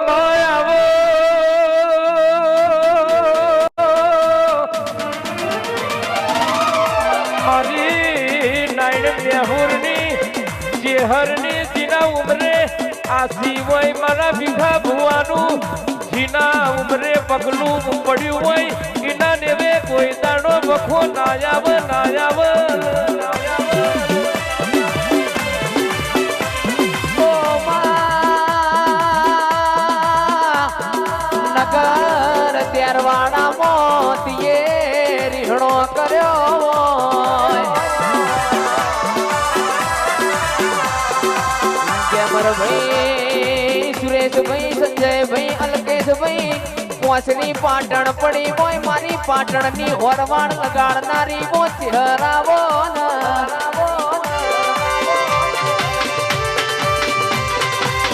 માયાવો મારી નાઈન મેહુરની ચેહરની જીના ઉમરે આસી હોય મારા ભીખા ભુવાનું જીના ઉમરે પગલું પડ્યું હોય એના નેવે કોઈ દાડો વખો નાયાવ નાયાવ નગર ત્યારવાડા મોતીએ રીહણો કર્યો ભાઈ સુરેશભાઈ સંજયભાઈ અલ્કેશભાઈ પોસની પાટણ પડી હોય મારી પાટણની હોરવાણ લગાડનારી મો ચહેરાવો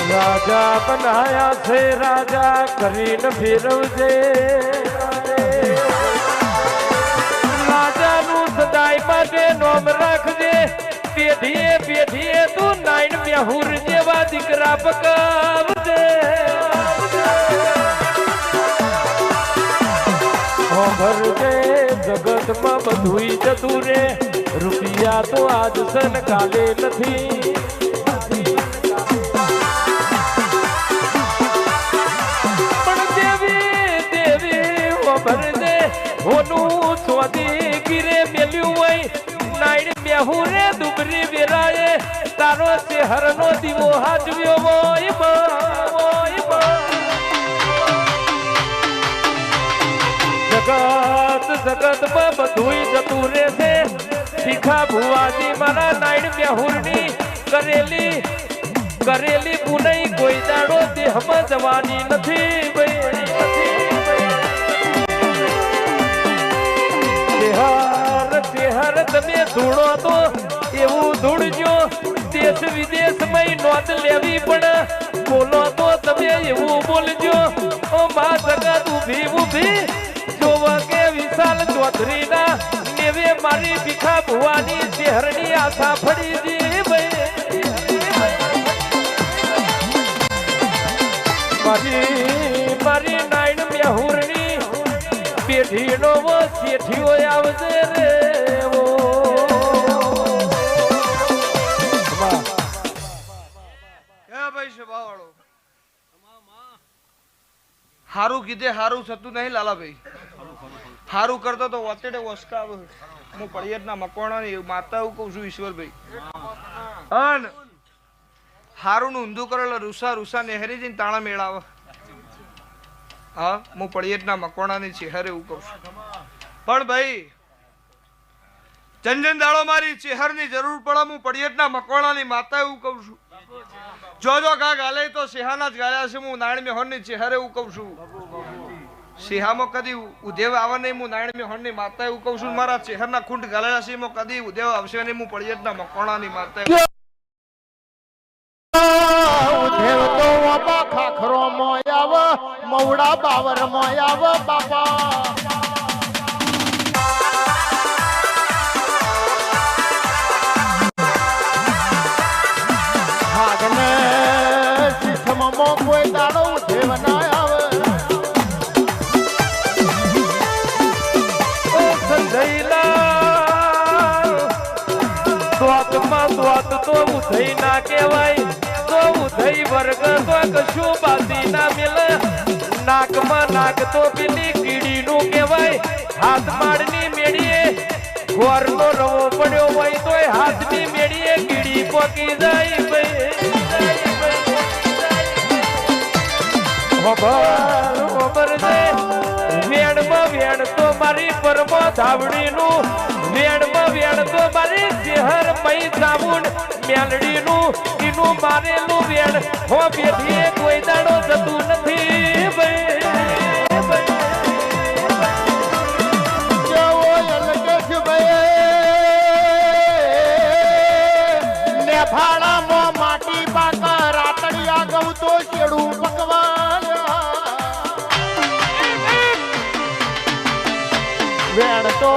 રાજા બનાયા છે રાજા કરીને ફેરવજે રાજાનું સદાય માટે નોમ રાખજે પેઢીએ પેઢીએ તું નાઈન મેહુર જેવા દીકરા પકાવજે ભરજે જગતમાં બધું જતું રે રૂપિયા તો આજ સન કાલે નથી ભરજે હોનું સ્વાદી ગીરે મેલ્યું હોય નાઈન મેહુરે દુબરી વેરાએ તારો શહેરનો દીવો હાજવ્યો હોય જગતમાં બધું જતું રહેશે શીખા ભુવાજી મારા નાઈન મેહુરની કરેલી પુનઈ કોઈ દાડો દેહમાં જવાની નથી ભાઈ ચેહર તમે ધૂળો તો એવું ધૂળજો દેશ વિદેશમાં નોંધ લેવી પણ બોલો તો તમે એવું બોલજો ઓ મા જગત ઊભી ઊભી જોવા કે વિશાલ ચૌધરીના નેવે મારી ભીખા ભુવાની ચેહરની આશા ફળી દી મારી નાઈન મેહુરની પેઢીનો શેઠીઓ આવજે રે હારું કીધે હારું થતું નહીં લાલાભાઈ હારું કરતો તો વચડે વસકા હું પડિયતના મકવાણાની માતા એવું કહું છું ઈશ્વરભાઈ અન હારું નું ઊંધું કરેલો રૂસા નેહરી જઈને તાણા મેળાવે હા હું પડિયતના મકવાણાની ચેહર એવું કહું છું પણ ભાઈ જનજન દાડો મારી ચેહરની જરૂર પડે હું પડિયતના મકવાણાની માતા એવું કહું છું જો ગા ગાલે તો સિંહાના જ ગાલ્યા છે હું નારાયણ મેહોરની ચેહરે એવું કહું છું સિંહામાં કદી ઉદેવ આવે નહીં હું નારાયણ મેહોરની માતા એવું કહું છું મારા ચેહરના ખૂંટ ગાલેલા છે એમાં કદી ઉદેવ આવશે નહીં હું પડિયતના મકવાણાની માતા ઉધેવ તો બાપા ખાખરો મોયાવ મવડા બાવર મોયાવ બાપા ભાગને શીખમાં કોઈ દાડો ઉધેવ ના આવે ઓ સંજયલા સ્વાત તો ઉધઈ ના કહેવાય તો ઉધઈ વર્ગ તો કશું બાતી ના મિલે નાકમાં નાક તો પેલી કીડીનું કહેવાય હાથ માળની મેળીએ ગોરનો રવો પડ્યો હોય તોય હાથની મેળીએ કીડી પોકી જાય વેણ તો મારી પરમો ધાવડીનું વેણ તો મારી શહેર મઈ સાબુન મેલડીનું એનું મારેલું વેણ હો બેઠીએ કોઈ દાડો જતું નથી માટી પાકા રાતડિયા ગૌ તો ચેડું પકવાન વેણ તો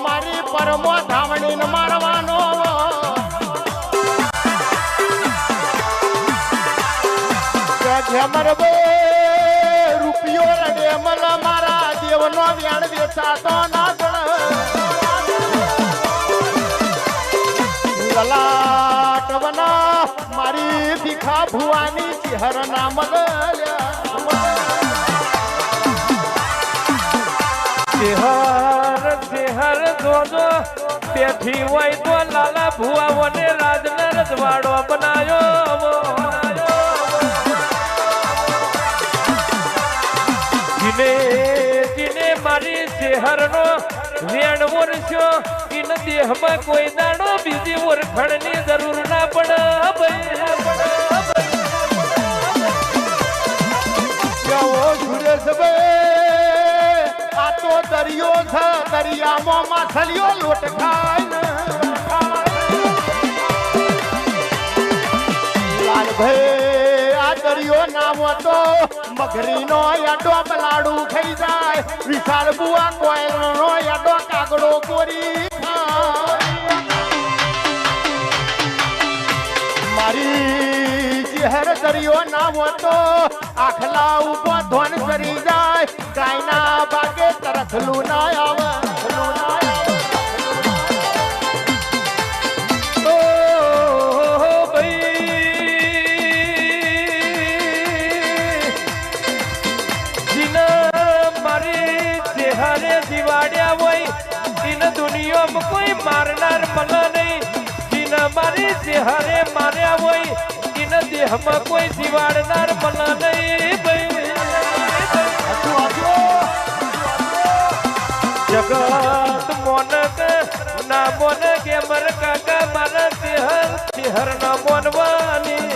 મારી પરમો ધાવણીને મારવાનો ઘેમર બે રૂપિયો રડે મલ મારા દેવનો વ્યાણ વેચાતો ના લલાટવના મારી ભીખા ભુવાની ચિહર ના શેહર જોજો બેઠી હોય તો લાલા ભુવાઓને રાજના રજવાડો બનાયો જીને મારી શેહરનો વેણ ઓરસ્યો ઇન દેહમાં કોઈ દાડો બીજી ઓરખણની જરૂર ના પડે આ તો દરિયો છે દરિયામાં માછલીઓ લોટ ખાય લાલભાઈ આ દરિયો નામ તો મગરીનો યાડો બલાડું ખાઈ જાય વિશાળ બુઆ કોયલનો યાડો કાગડો કોરી મારી ચહેર દરિયો નામ તો આખલા ઉભો ધોન સરી જાય ગાયના ભાગે તરખલું ના આવે દિવાડ્યા હોય ઇન દુનિયામાં કોઈ મારનાર મને નહીં જીન મારી ચહેરે માર્યા હોય ઇન દેહમાં કોઈ દિવાડનાર મને નહીં જગત મોનક ના મોન કે મર કાકા મારા ચહેર ના મોનવાની